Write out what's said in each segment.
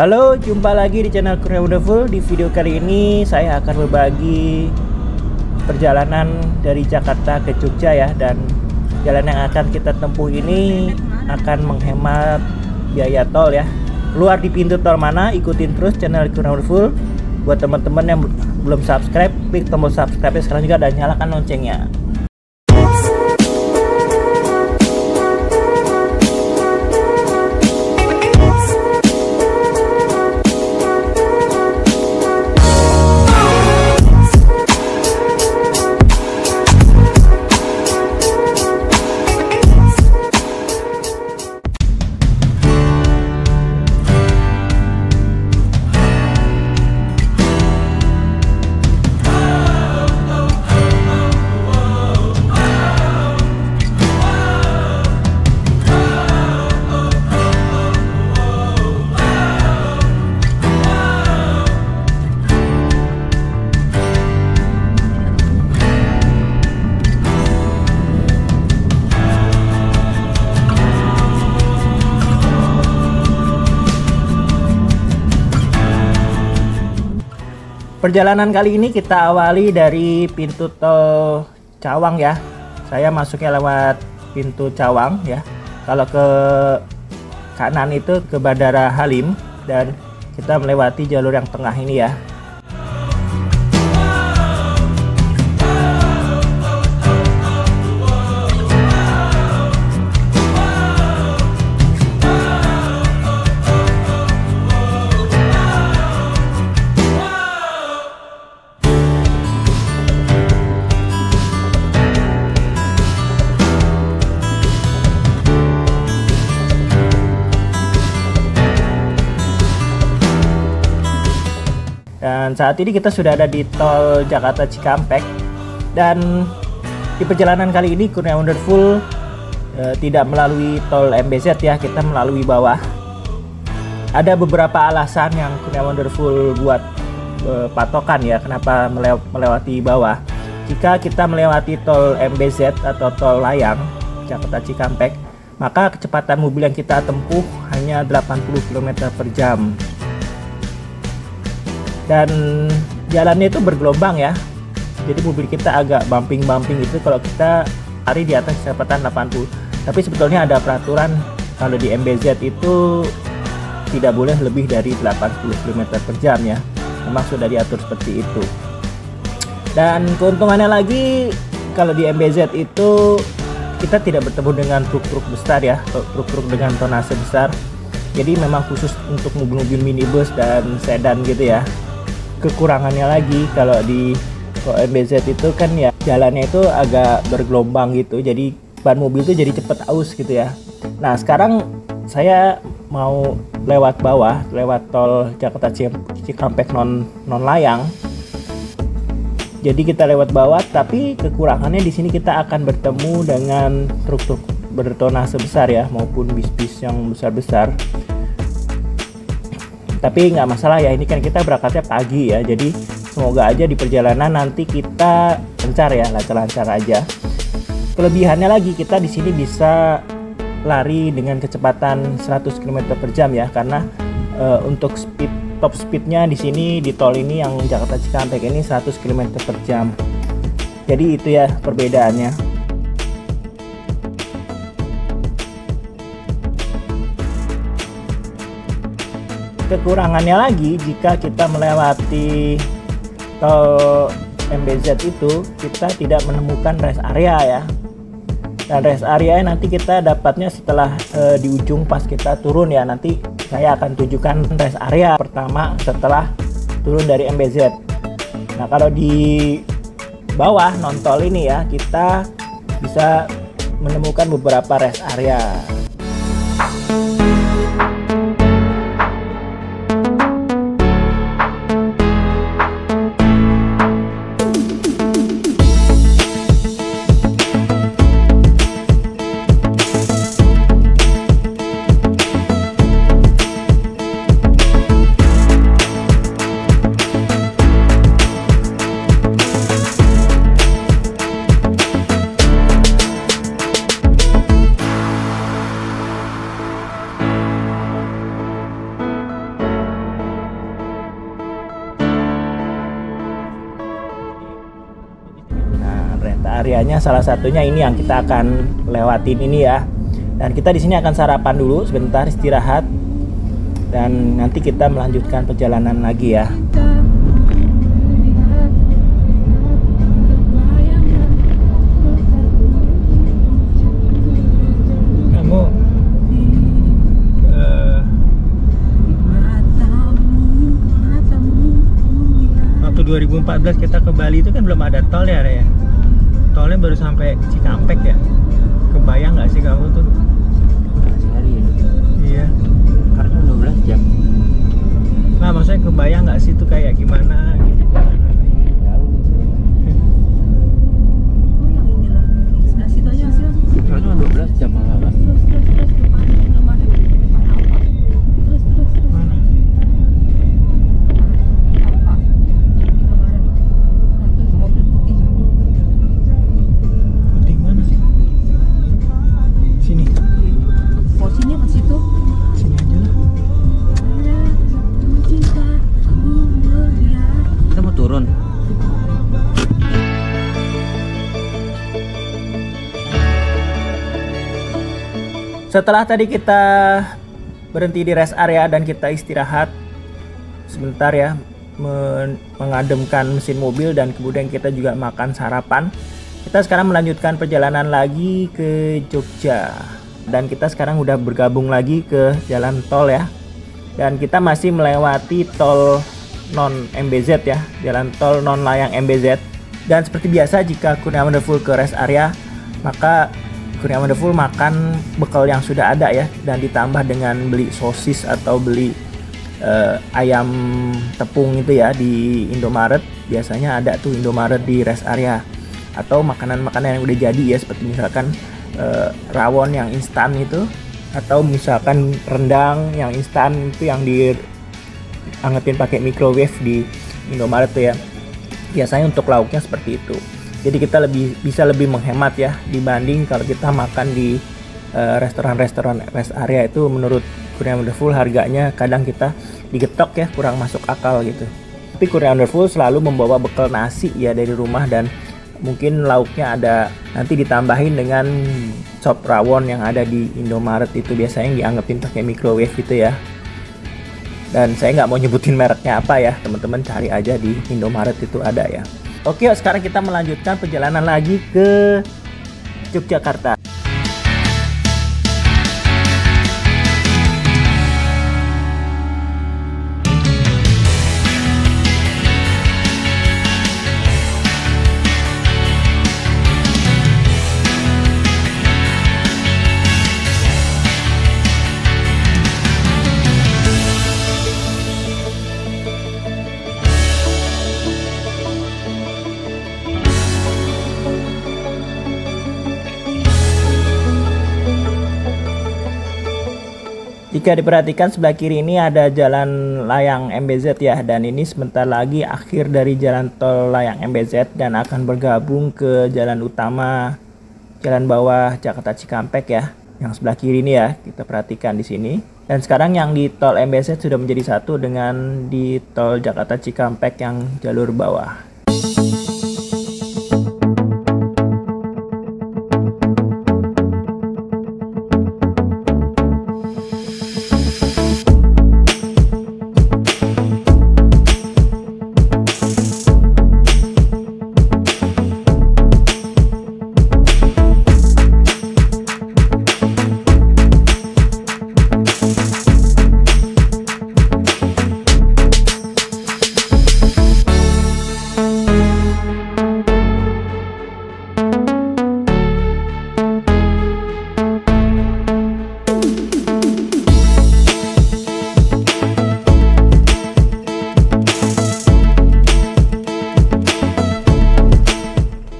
Halo, jumpa lagi di channel Kurnia Wonderful. Di video kali ini saya akan berbagi perjalanan dari Jakarta ke Jogja ya. Dan jalan yang akan kita tempuh ini akan menghemat biaya tol ya. Keluar di pintu tol mana, ikutin terus channel Kurnia Wonderful. Buat teman-teman yang belum subscribe, klik tombol subscribe sekarang juga dan nyalakan loncengnya. Perjalanan kali ini kita awali dari pintu tol Cawang ya. Saya masuknya lewat pintu Cawang ya. Kalau ke kanan itu ke Bandara Halim dan kita melewati jalur yang tengah ini ya. Dan saat ini kita sudah ada di tol Jakarta Cikampek. Dan di perjalanan kali ini Kurnia Wonderful tidak melalui tol MBZ ya, kita melalui bawah. Ada beberapa alasan yang Kurnia Wonderful buat patokan ya, kenapa melewati bawah. Jika kita melewati tol MBZ atau tol layang Jakarta Cikampek, maka kecepatan mobil yang kita tempuh hanya 80 km per jam. Dan jalannya itu bergelombang ya, jadi mobil kita agak bumping itu kalau kita lari di atas kecepatan 80. Tapi sebetulnya ada peraturan kalau di MBZ itu tidak boleh lebih dari 80 km per jam ya, memang sudah diatur seperti itu. Dan keuntungannya lagi, kalau di MBZ itu kita tidak bertemu dengan truk-truk besar ya, truk-truk dengan tonase besar. Jadi memang khusus untuk mobil-mobil minibus dan sedan gitu ya. Kekurangannya lagi kalau di MBZ itu kan ya jalannya itu agak bergelombang gitu, jadi ban mobil itu jadi cepet aus gitu ya. Nah sekarang saya mau lewat bawah, lewat tol Jakarta Cikampek non layang. Jadi kita lewat bawah, tapi kekurangannya di sini kita akan bertemu dengan truk-truk bertonase besar ya, maupun bis-bis yang besar-besar. Tapi nggak masalah ya, ini kan kita berangkatnya pagi ya, jadi semoga aja di perjalanan nanti kita lancar ya, lancar-lancar aja. Kelebihannya lagi, kita di sini bisa lari dengan kecepatan 100 km per jam ya, karena untuk top speednya di sini di tol ini yang Jakarta Cikampek ini 100 km per jam. Jadi itu ya perbedaannya. Kekurangannya lagi, jika kita melewati tol MBZ itu kita tidak menemukan rest area ya. Dan rest area nanti kita dapatnya setelah di ujung pas kita turun ya. Nanti saya akan tunjukkan rest area pertama setelah turun dari MBZ. Nah kalau di bawah non tol ini ya, kita bisa menemukan beberapa rest area. areanya. Salah satunya ini yang kita akan lewatin ini ya. Dan kita di sini akan sarapan dulu sebentar, istirahat, dan nanti kita melanjutkan perjalanan lagi ya. Waktu 2014 kita ke Bali itu kan belum ada tol ya, Re, ya. Tolnya baru sampai Cikampek ya. Kebayang nggak sih kamu tuh? Sehari ya? Iya. Karena 12 jam. Nah, maksudnya kebayang nggak sih tuh kayak gimana gitu? Karena 12 jam malah. Setelah tadi kita berhenti di rest area dan kita istirahat sebentar ya, mengademkan mesin mobil, dan kemudian kita juga makan sarapan. Kita sekarang melanjutkan perjalanan lagi ke Jogja, dan kita sekarang udah bergabung lagi ke jalan tol ya. Dan kita masih melewati tol non MBZ ya, jalan tol non layang MBZ. Dan seperti biasa, jika Kurnia Wonderful ke rest area, maka Kurnia Wonderful makan bekal yang sudah ada ya, dan ditambah dengan beli sosis atau beli ayam tepung itu ya di Indomaret. Biasanya ada tuh Indomaret di rest area, atau makanan-makanan yang udah jadi ya, seperti misalkan rawon yang instan itu, atau misalkan rendang yang instan itu yang diangetin pakai microwave di Indomaret tuh ya. Biasanya untuk lauknya seperti itu. Jadi kita bisa lebih menghemat ya, dibanding kalau kita makan di restoran-restoran rest area itu. Menurut Kurnia Wonderful harganya kadang kita digetok ya, kurang masuk akal gitu. Tapi Kurnia Wonderful selalu membawa bekal nasi ya dari rumah, dan mungkin lauknya ada nanti ditambahin dengan sop rawon yang ada di Indomaret itu, biasanya yang dianggapin pakai microwave gitu ya. Dan saya nggak mau nyebutin mereknya apa ya, teman-teman cari aja di Indomaret itu ada ya. Oke, sekarang kita melanjutkan perjalanan lagi ke Yogyakarta. Jika diperhatikan sebelah kiri ini ada jalan layang MBZ ya, dan ini sebentar lagi akhir dari jalan tol layang MBZ dan akan bergabung ke jalan utama jalan bawah Jakarta Cikampek ya, yang sebelah kiri ini ya, kita perhatikan di sini. Dan sekarang yang di tol MBZ sudah menjadi satu dengan di tol Jakarta Cikampek yang jalur bawah.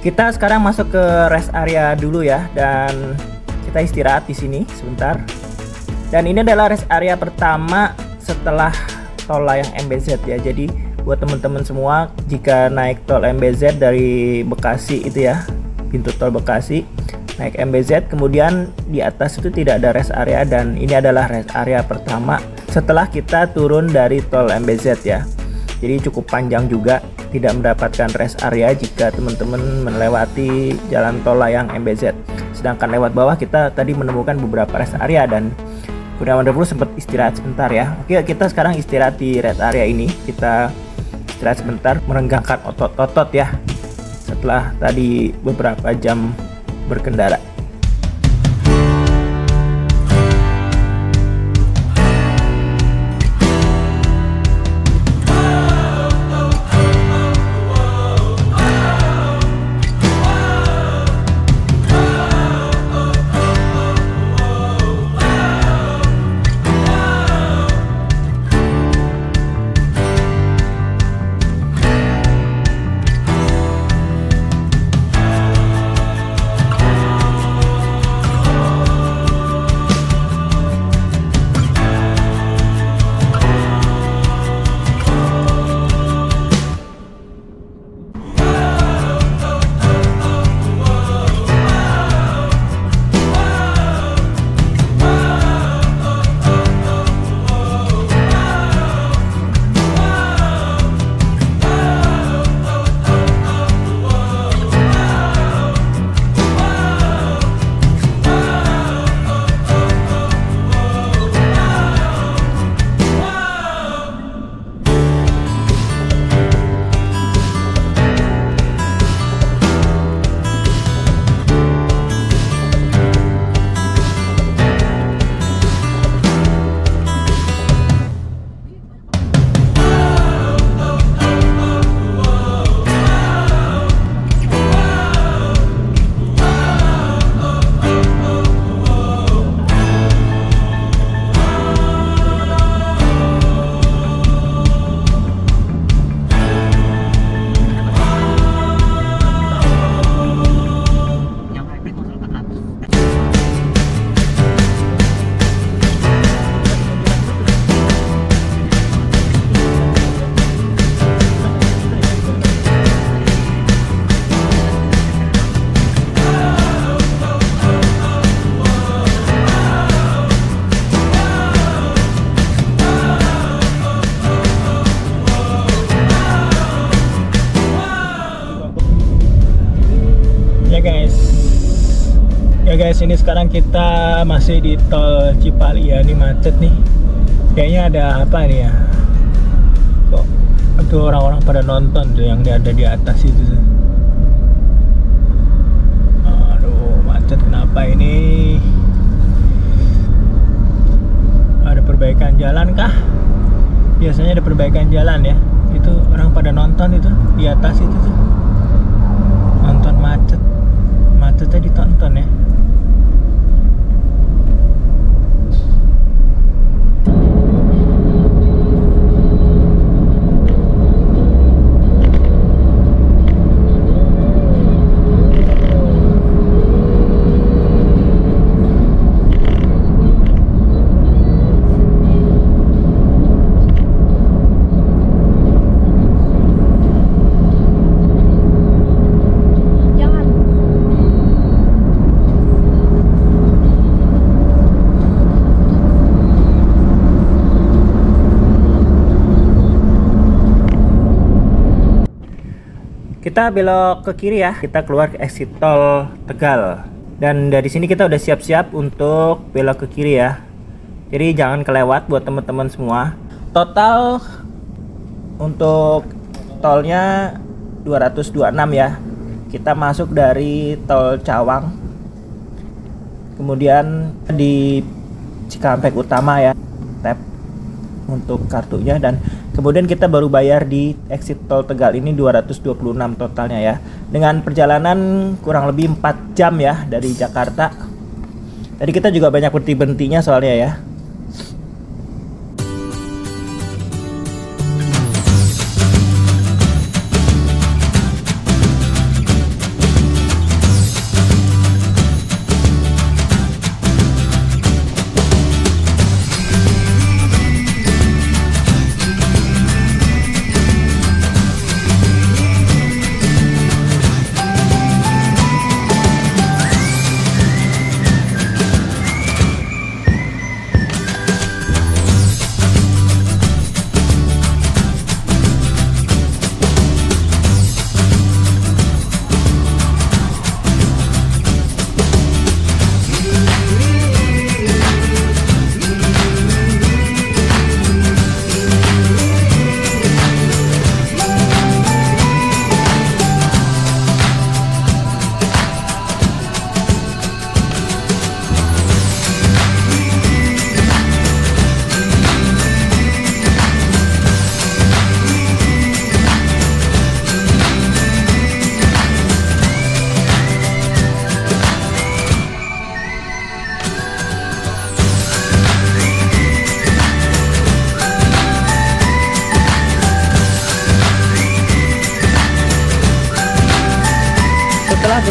Kita sekarang masuk ke rest area dulu ya, dan kita istirahat di sini sebentar. Dan ini adalah rest area pertama setelah tol layang MBZ ya. Jadi buat teman-teman semua, jika naik tol MBZ dari Bekasi itu ya, pintu tol Bekasi, naik MBZ, kemudian di atas itu tidak ada rest area, dan ini adalah rest area pertama setelah kita turun dari tol MBZ ya. Jadi cukup panjang juga. tidak mendapatkan rest area jika teman-teman melewati jalan tol layang MBZ. Sedangkan lewat bawah kita tadi menemukan beberapa rest area dan Kurnia Wonderful sempat istirahat sebentar ya. Oke, kita sekarang istirahat di rest area ini. Kita istirahat sebentar, merenggangkan otot-otot ya setelah tadi beberapa jam berkendara. Ya guys, ini sekarang kita masih di tol Cipali ya, ini macet nih. Kayaknya ada apa nih ya? Kok itu orang-orang pada nonton tuh yang ada di atas itu tuh. Aduh, macet kenapa ini? Ada perbaikan jalan kah? Biasanya ada perbaikan jalan ya. Itu orang pada nonton itu di atas itu tuh. Nonton macet. Macetnya ditonton ya. Kita belok ke kiri ya, kita keluar ke exit tol Tegal. Dan dari sini kita udah siap-siap untuk belok ke kiri ya. Jadi jangan kelewat buat teman-teman semua. Total untuk tolnya 226 ya. Kita masuk dari tol Cawang. Kemudian di Cikampek Utama ya. Tap untuk kartunya dan kemudian kita baru bayar di exit tol Tegal ini 226 totalnya ya. Dengan perjalanan kurang lebih 4 jam ya dari Jakarta. Tadi kita juga banyak berhenti-berhentinya soalnya ya.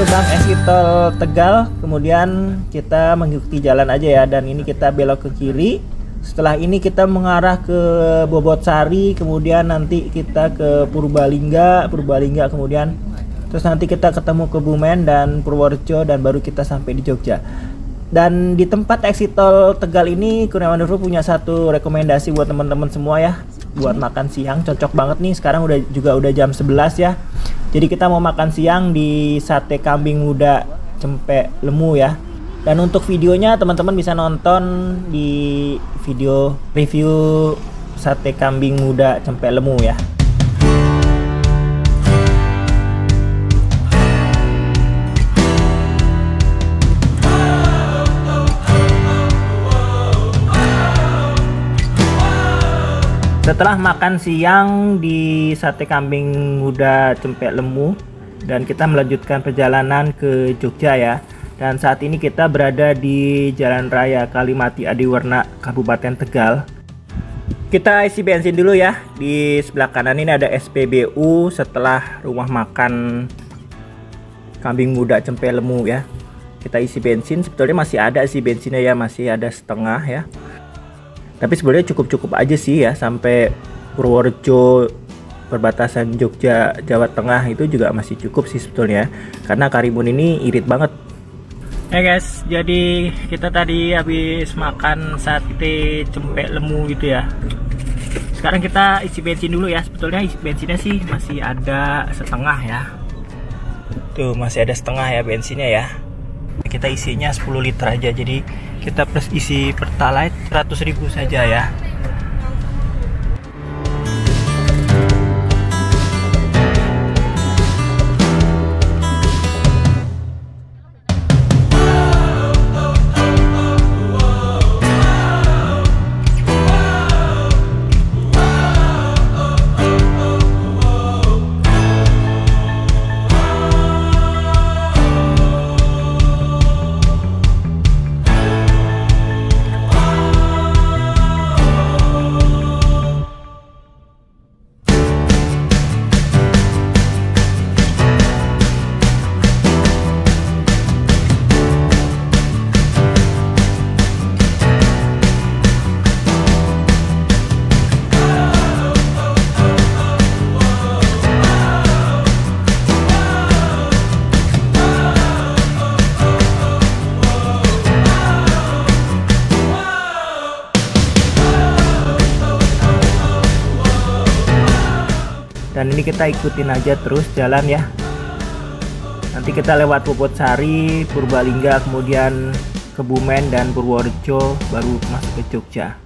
gerbang exit tol Tegal, kemudian kita mengikuti jalan aja ya, dan ini kita belok ke kiri. Setelah ini kita mengarah ke Bobotsari, kemudian nanti kita ke Purbalingga, kemudian terus nanti kita ketemu Kebumen dan Purworejo, dan baru kita sampai di Jogja. Dan di tempat exit tol Tegal ini Kurniawan Review punya satu rekomendasi buat teman-teman semua ya, buat makan siang cocok banget nih. Sekarang udah jam 11 ya. Jadi kita mau makan siang di Sate Kambing Muda Cempek Lemu ya. Dan untuk videonya teman-teman bisa nonton di video review Sate Kambing Muda Cempek Lemu ya. Setelah makan siang di Sate Kambing Muda Cempek Lemu, dan kita melanjutkan perjalanan ke Jogja ya. Dan saat ini kita berada di Jalan Raya Kalimati Adiwarna, Kabupaten Tegal. Kita isi bensin dulu ya. Di sebelah kanan ini ada SPBU setelah rumah makan Kambing Muda Cempek Lemu ya. Kita isi bensin, sebetulnya masih ada sih bensinnya ya, masih ada setengah ya. Tapi sebenarnya cukup-cukup aja sih ya, sampai Purworejo, perbatasan Jogja, Jawa Tengah itu juga masih cukup sih sebetulnya. Karena Karimun ini irit banget. Ya guys, jadi kita tadi habis makan sate cempek lemu gitu ya. Sekarang kita isi bensin dulu ya. Sebetulnya isi bensinnya sih masih ada setengah ya. Tuh masih ada setengah ya bensinnya ya. Kita isinya 10 liter aja, jadi kita plus isi Pertalite 100.000 saja ya. Dan ini kita ikutin aja terus jalan ya. Nanti kita lewat Bobotsari, Purbalingga, kemudian Kebumen dan Purworejo, baru masuk ke Jogja.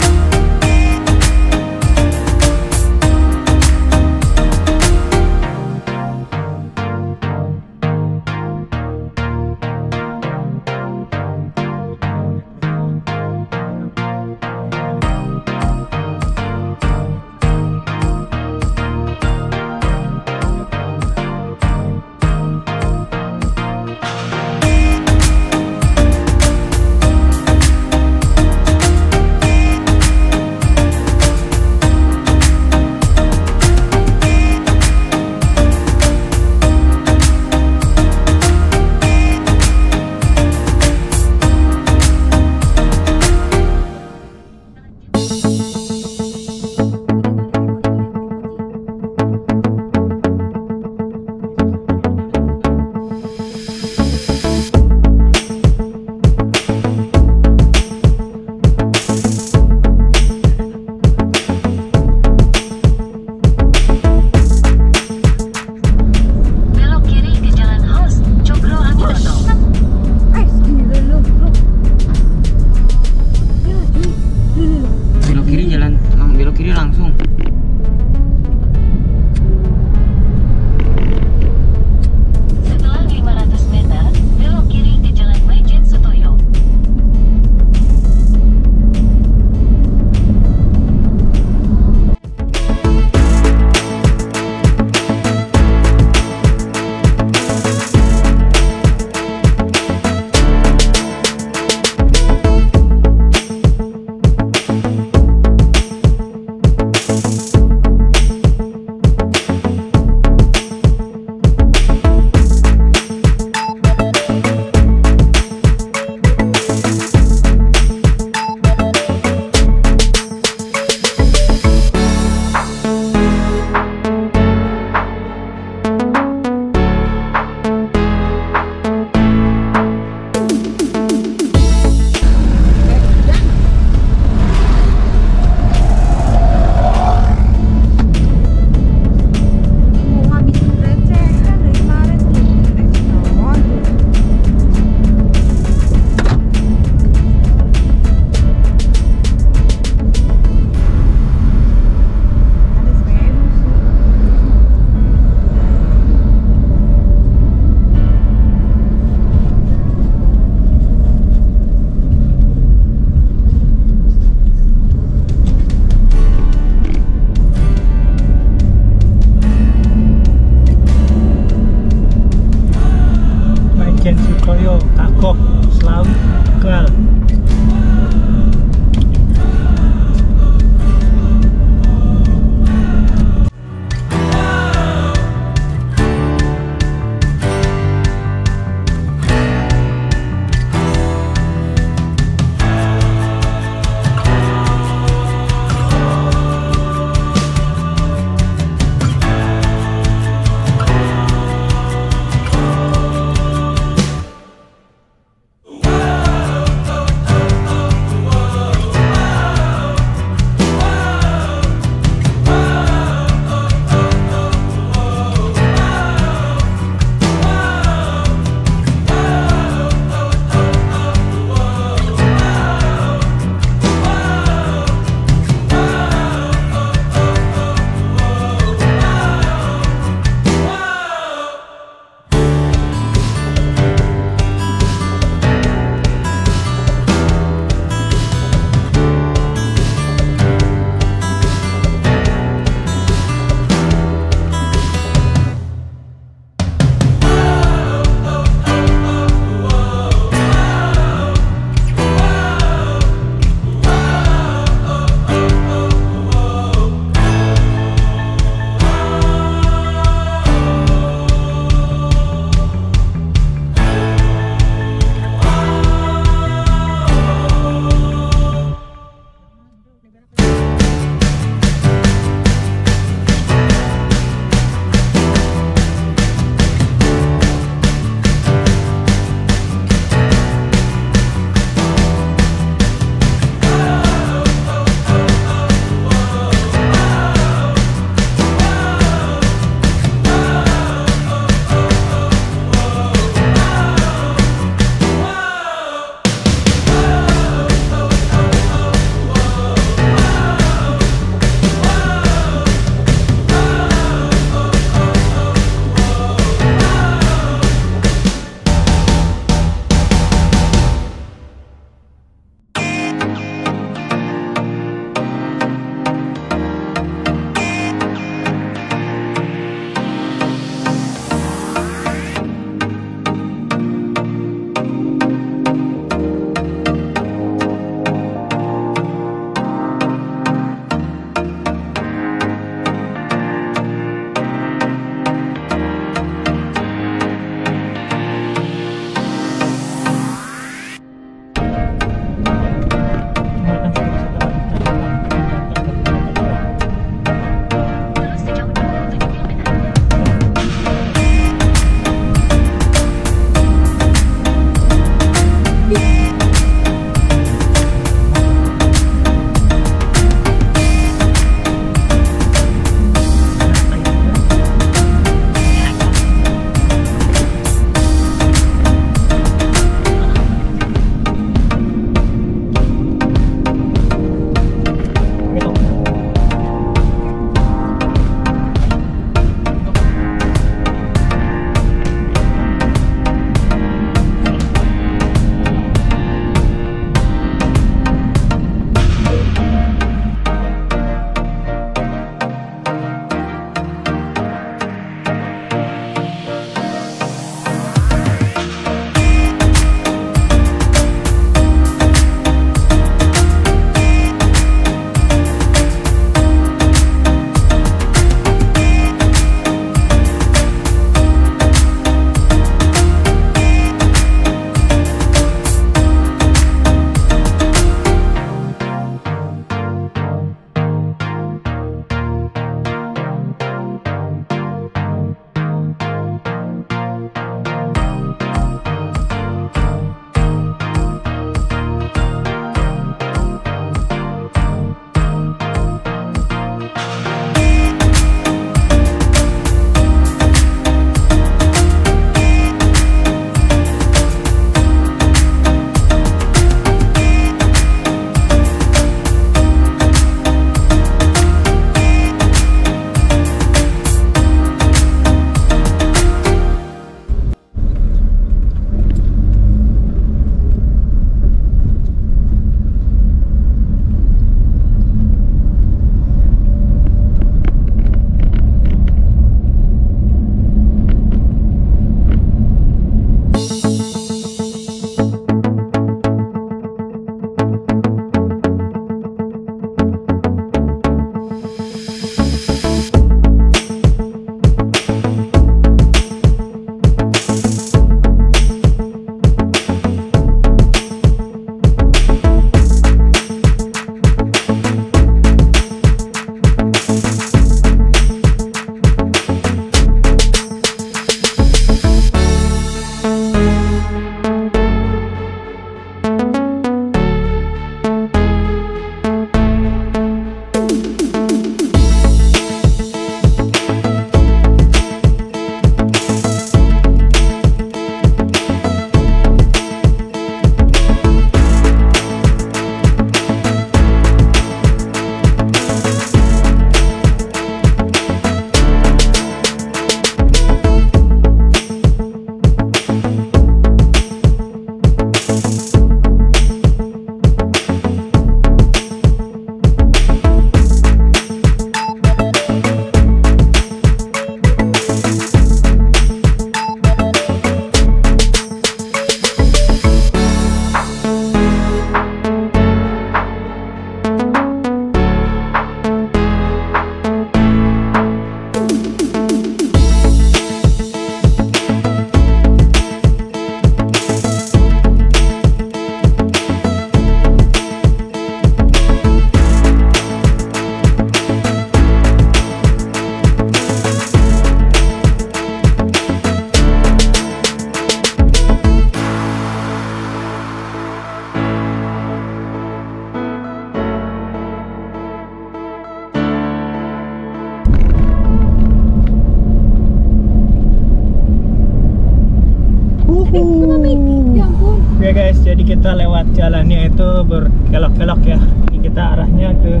Oke guys, jadi kita lewat jalannya itu berkelok-kelok ya. Ini kita arahnya ke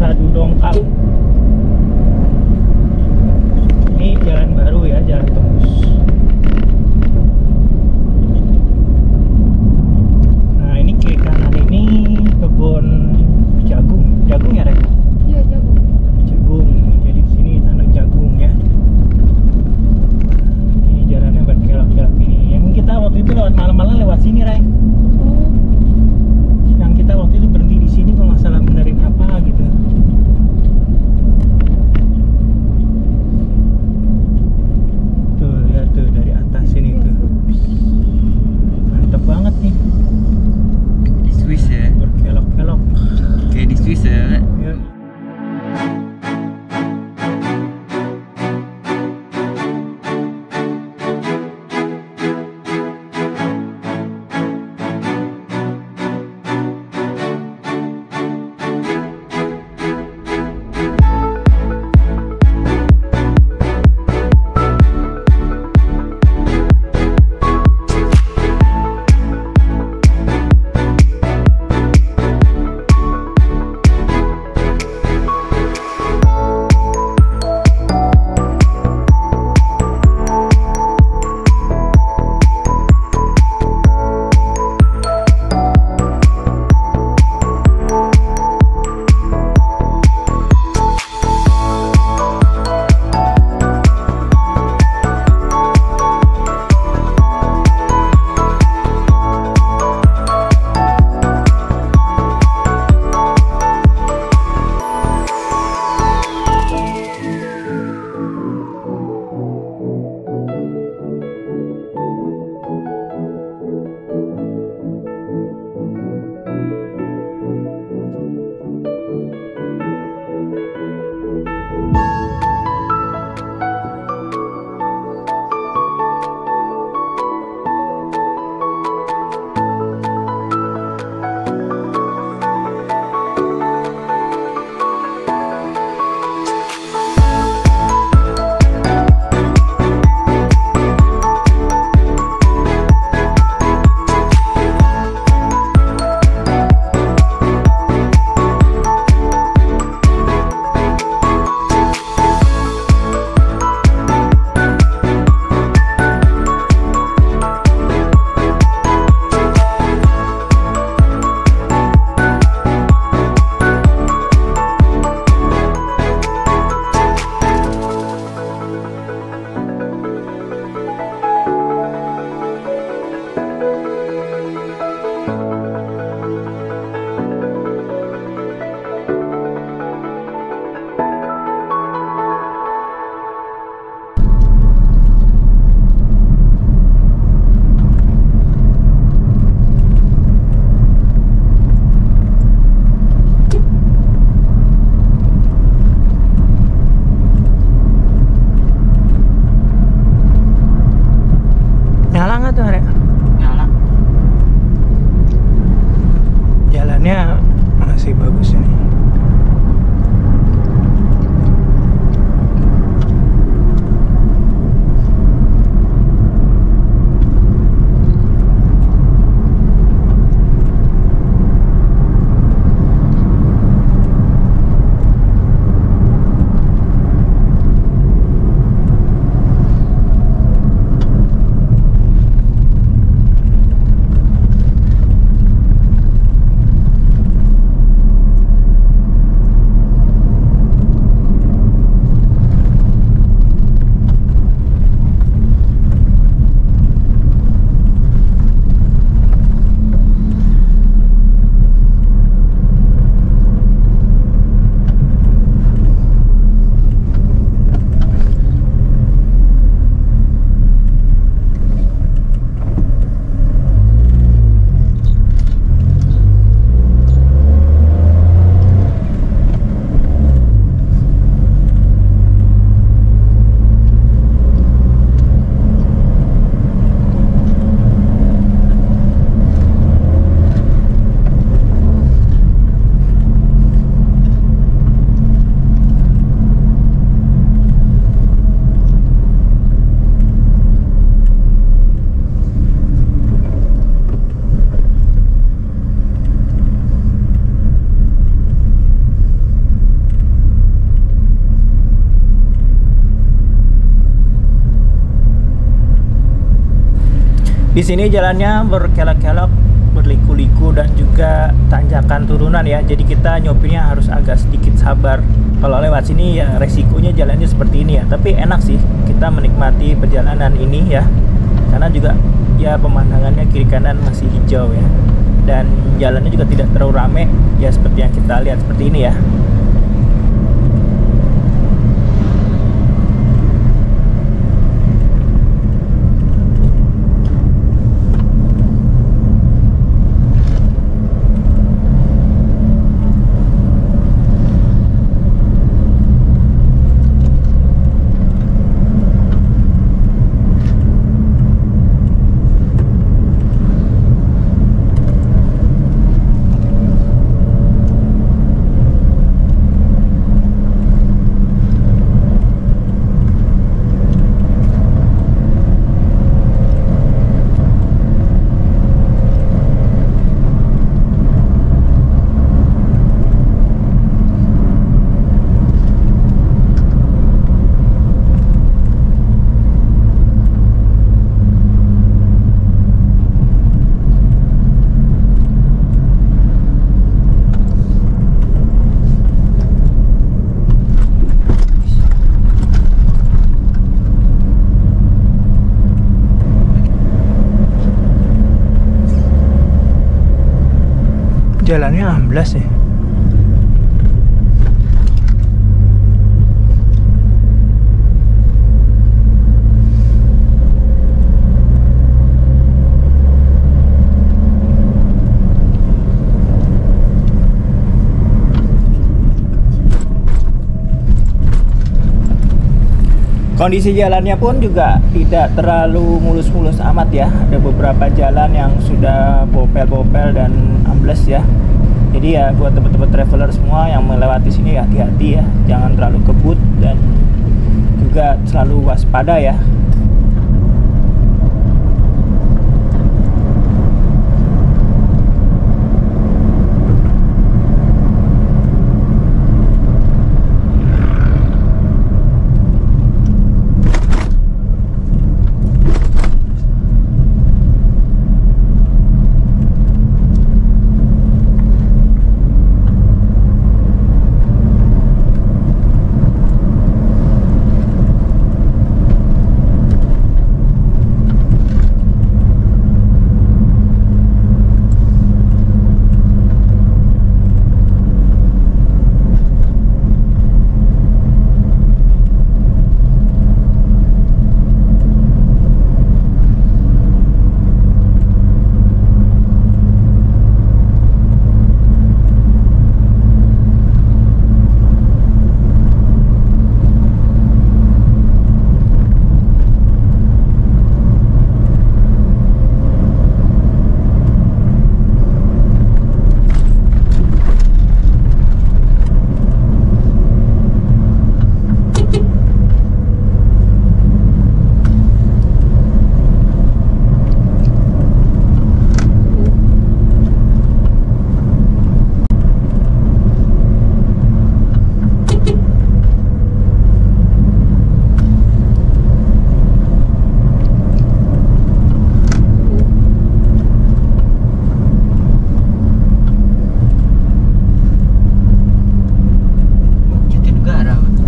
Radu Dongkal. Ini jalan baru ya, jalan tembus. Nah ini kiri kanan ini kebun jagung, jagung ya Rek? Iya, jagung. Jagung, jadi di sini tanam jagung ya. Ini jalannya berkelok-kelok ini. Yang kita waktu itu lewat malam-malam lewat sini Rek. Oh, Yang kita waktu itu berhenti di sini kalau nggak salah benerin apa gitu. Di sini jalannya berkelok-kelok, berliku-liku dan juga tanjakan turunan ya. Jadi kita nyopirnya harus agak sedikit sabar. Kalau lewat sini ya resikonya jalannya seperti ini ya. Tapi enak sih kita menikmati perjalanan ini ya. Karena juga ya pemandangannya kiri kanan masih hijau ya. Dan jalannya juga tidak terlalu rame ya, seperti yang kita lihat seperti ini ya. Jalannya amblas ya. Kondisi jalannya pun juga tidak terlalu mulus-mulus amat ya. Ada beberapa jalan yang sudah bopel-bopel dan ambles ya. Jadi ya buat teman-teman traveler semua yang melewati sini hati-hati ya. Jangan terlalu kebut dan juga selalu waspada ya.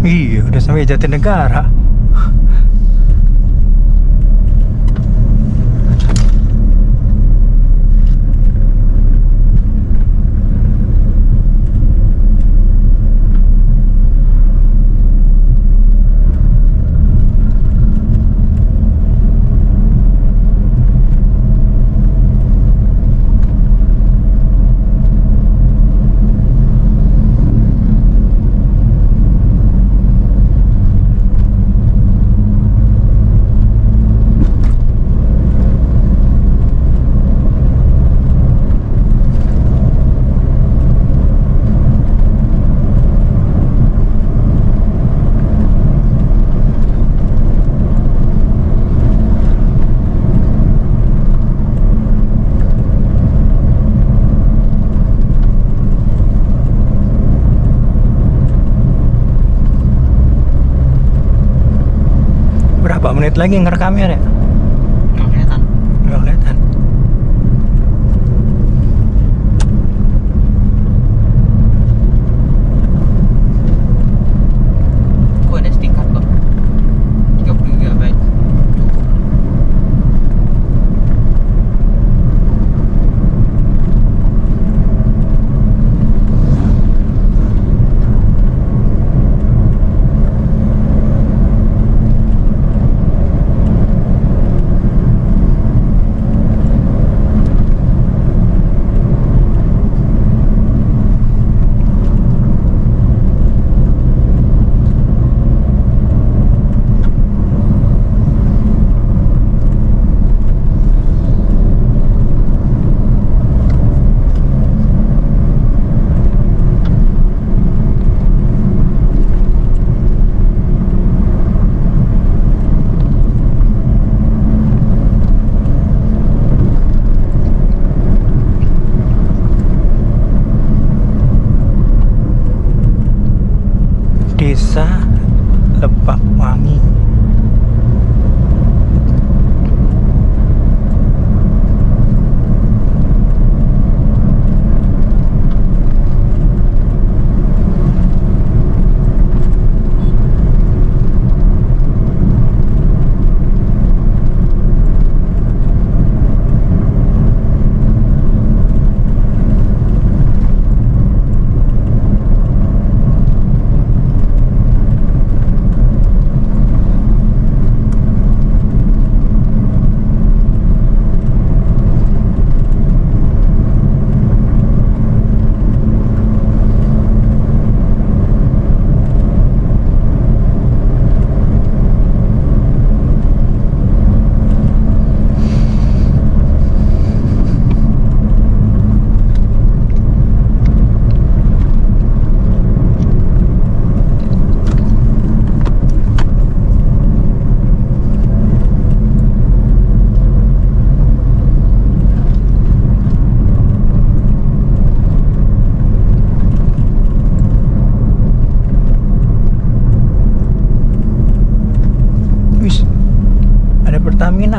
Iya, udah sampai Jatinegara. Berapa menit lagi ngerekamnya ya? Nggak kelihatan. nggak kelihatan. Aku ada SD card kok. 30 GB. Cukup. Desa Lebak Wangi. Wis, ada Pertamina.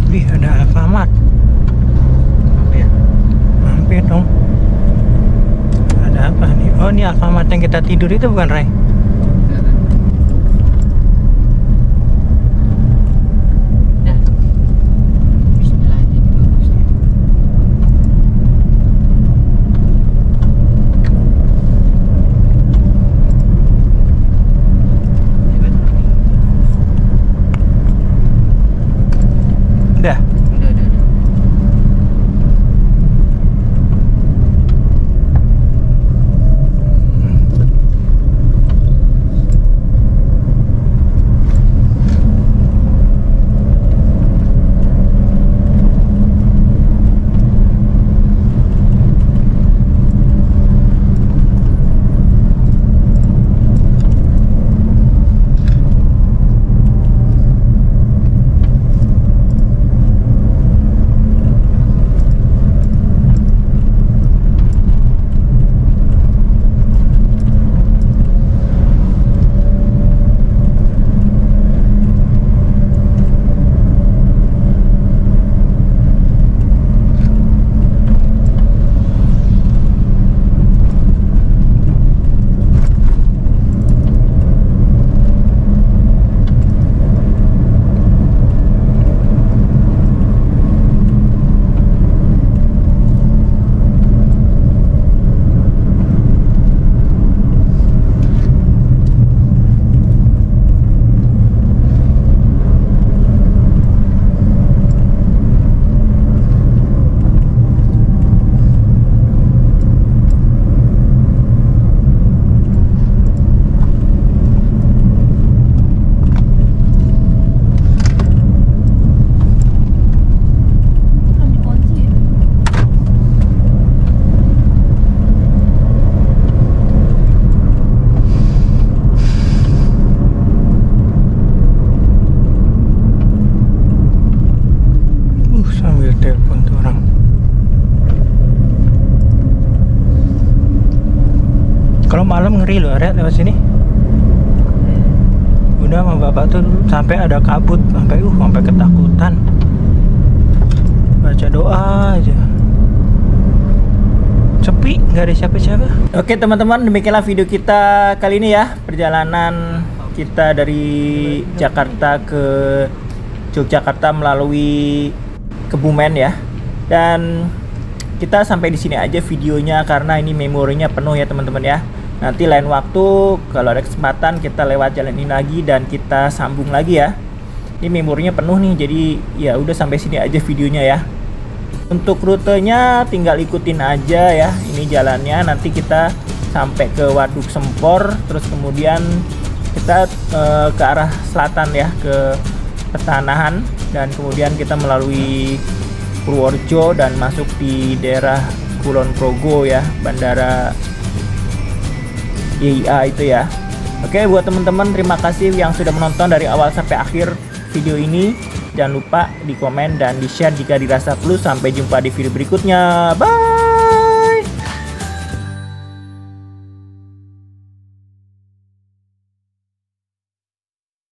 Wih, ada Alfamart. Hampir. Mampir dong. Ada apa nih? Oh, ini Alfamart yang kita tidur itu bukan, Ray? Dah. Bismillah aja ini bagusnya. Hebat nih. Udah. Udah. malam ngeri loh Red lewat sini. Udah sama bapak tuh sampai ada kabut, sampai ketakutan. Baca doa aja. Sepi, nggak ada siapa-siapa. Oke teman-teman, demikianlah video kita kali ini ya. Perjalanan kita dari Jakarta ke Yogyakarta melalui Kebumen ya. Dan kita sampai di sini aja videonya karena ini memorinya penuh ya teman-teman ya. Nanti lain waktu kalau ada kesempatan kita lewat jalan ini lagi dan kita sambung lagi ya. Ini memorinya penuh nih, jadi ya udah sampai sini aja videonya ya. Untuk rutenya tinggal ikutin aja ya. Ini jalannya, nanti kita sampai ke Waduk Sempor, terus kemudian kita ke arah selatan ya, ke Pertanahan, dan kemudian kita melalui Purworejo dan masuk di daerah Kulon Progo ya, bandara YIA itu ya. Oke, buat teman-teman terima kasih yang sudah menonton dari awal sampai akhir video ini. Jangan lupa di komen dan di share jika dirasa perlu. Sampai jumpa di video berikutnya. Bye.